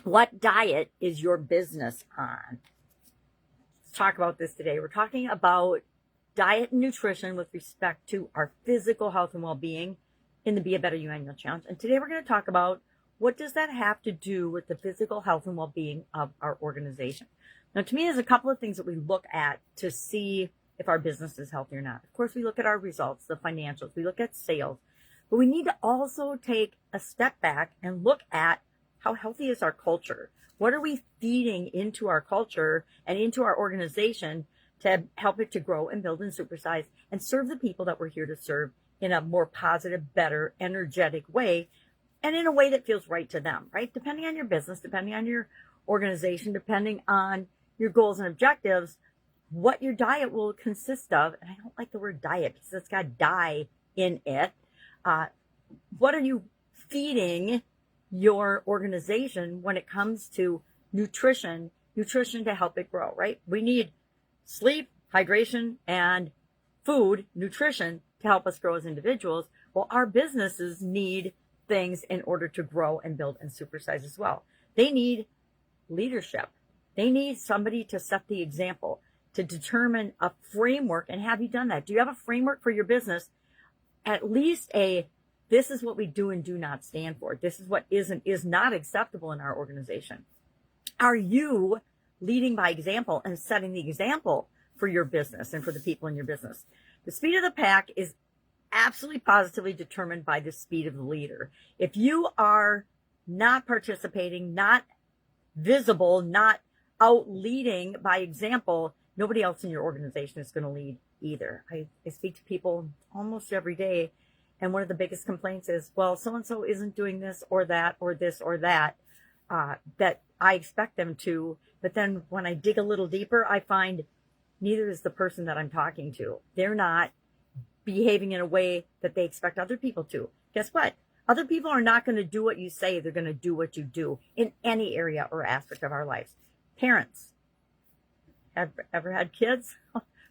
What diet is your business on? Let's talk about this today. We're talking about diet and nutrition with respect to our physical health and well-being in the Be a Better You Annual Challenge. And today we're going to talk about what does that have to do with the physical health and well-being of our organization. Now, to me, there's a couple of things that we look at to see if our business is healthy or not. Of course, we look at our results, the financials, we look at sales, but we need to also take a step back and look at how healthy is our culture? What are we feeding into our culture and into our organization to help it to grow and build and supersize and serve the people that we're here to serve in a more positive, better, energetic way, and in a way that feels right to them, right? Depending on your business, depending on your organization, depending on your goals and objectives, what your diet will consist of. And I don't like the word diet because it's got die in it. What are you feeding your organization when it comes to nutrition to help it grow, right? We need sleep, hydration, and food, nutrition to help us grow as individuals. Well, our businesses need things in order to grow and build and supersize as well. They need leadership. They need somebody to set the example, to determine a framework. And have you done that? Do you have a framework for your business? At least this is what we do and do not stand for. This is what is not acceptable in our organization. Are you leading by example and setting the example for your business and for the people in your business? The speed of the pack is absolutely positively determined by the speed of the leader. If you are not participating, not visible, not out leading by example, nobody else in your organization is going to lead either. I speak to people almost every day, and one of the biggest complaints is, well, so-and-so isn't doing this or that or this or that, that I expect them to. But then when I dig a little deeper, I find neither is the person that I'm talking to. They're not behaving in a way that they expect other people to. Guess what? Other people are not going to do what you say. They're going to do what you do in any area or aspect of our lives. Parents, have ever had kids?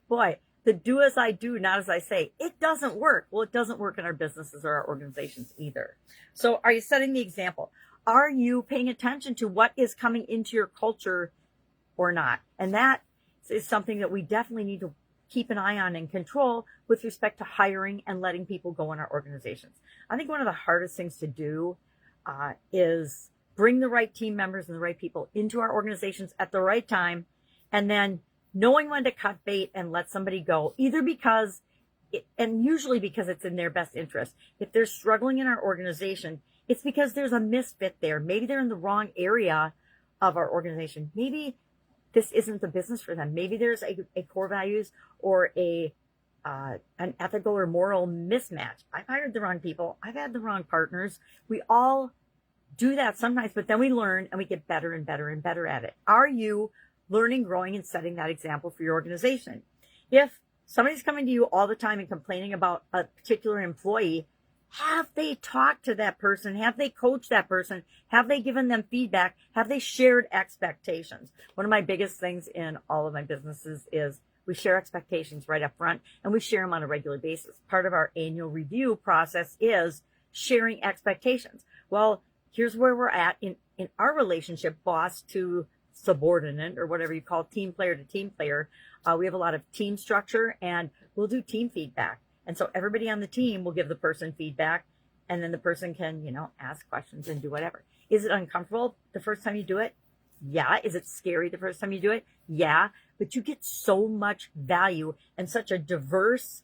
Boy, the do as I do, not as I say. It doesn't work. Well, it doesn't work in our businesses or our organizations either. So are you setting the example? Are you paying attention to what is coming into your culture or not? And that is something that we definitely need to keep an eye on and control with respect to hiring and letting people go in our organizations. I think one of the hardest things to do is bring the right team members and the right people into our organizations at the right time, and then knowing when to cut bait and let somebody go, either because, and usually because it's in their best interest. If they're struggling in our organization, it's because there's a misfit there. Maybe they're in the wrong area of our organization. Maybe this isn't the business for them. Maybe there's a core values or an ethical or moral mismatch. I've hired the wrong people. I've had the wrong partners. We all do that sometimes, but then we learn and we get better and better and better at it. Are you learning, growing, and setting that example for your organization? If somebody's coming to you all the time and complaining about a particular employee, have they talked to that person? Have they coached that person? Have they given them feedback? Have they shared expectations? One of my biggest things in all of my businesses is we share expectations right up front, and we share them on a regular basis. Part of our annual review process is sharing expectations. Well, here's where we're at in our relationship, boss to subordinate, or whatever you call team player to team player. We have a lot of team structure, and we'll do team feedback. And so everybody on the team will give the person feedback, and then the person can, ask questions and do whatever. Is it uncomfortable the first time you do it? Yeah. Is it scary the first time you do it? Yeah. But you get so much value and such a diverse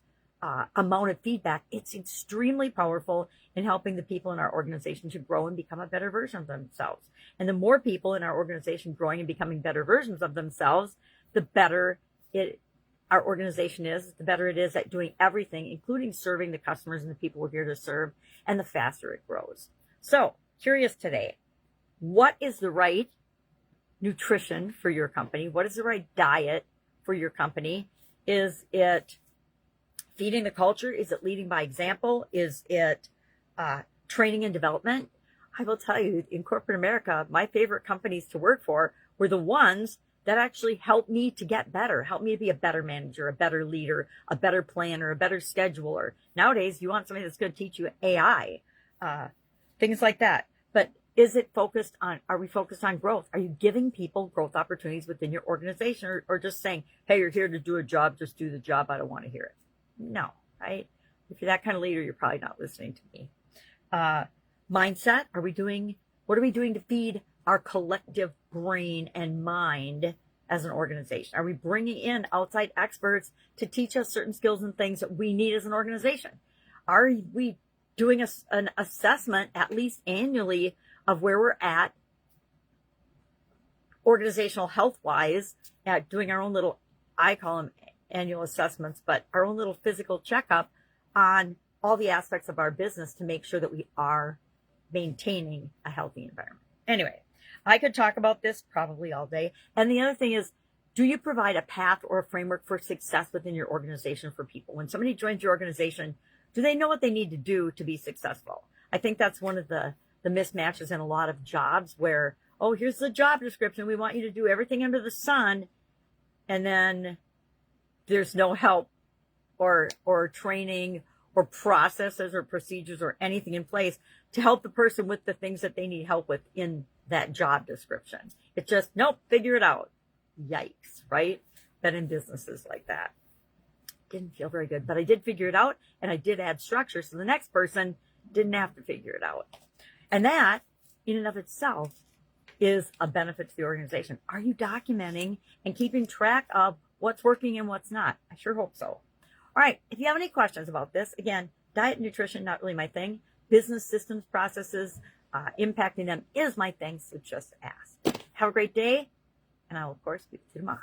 amount of feedback. It's extremely powerful in helping the people in our organization to grow and become a better version of themselves. And the more people in our organization growing and becoming better versions of themselves, the better our organization is, the better it is at doing everything, including serving the customers and the people we're here to serve, and the faster it grows. So, curious today, what is the right nutrition for your company? What is the right diet for your company? Is it feeding the culture? Is it leading by example? Is it training and development? I will tell you, in corporate America, my favorite companies to work for were the ones that actually helped me to get better, helped me to be a better manager, a better leader, a better planner, a better scheduler. Nowadays, you want somebody that's going to teach you AI, things like that. But are we focused on growth? Are you giving people growth opportunities within your organization, or just saying, hey, you're here to do a job, just do the job, I don't want to hear it? No, right? If you're that kind of leader, you're probably not listening to me. Mindset, what are we doing to feed our collective brain and mind as an organization? Are we bringing in outside experts to teach us certain skills and things that we need as an organization? Are we doing an assessment at least annually of where we're at organizational health wise, at doing our own little, I call them annual assessments, but our own little physical checkup on all the aspects of our business to make sure that we are maintaining a healthy environment. Anyway, I could talk about this probably all day. And the other thing is, do you provide a path or a framework for success within your organization for people? When somebody joins your organization, do they know what they need to do to be successful? I think that's one of the mismatches in a lot of jobs where, oh, here's the job description. We want you to do everything under the sun. And then there's no help or training or processes or procedures or anything in place to help the person with the things that they need help with in that job description. It's just, nope, figure it out. Yikes, right? Been in businesses like that. Didn't feel very good, but I did figure it out, and I did add structure so the next person didn't have to figure it out. And that, in and of itself, is a benefit to the organization. Are you documenting and keeping track of what's working and what's not? I sure hope so. All right, if you have any questions about this, again, diet and nutrition, not really my thing. Business systems, processes, impacting them is my thing, so just ask. Have a great day, and I will, of course, speak to you tomorrow.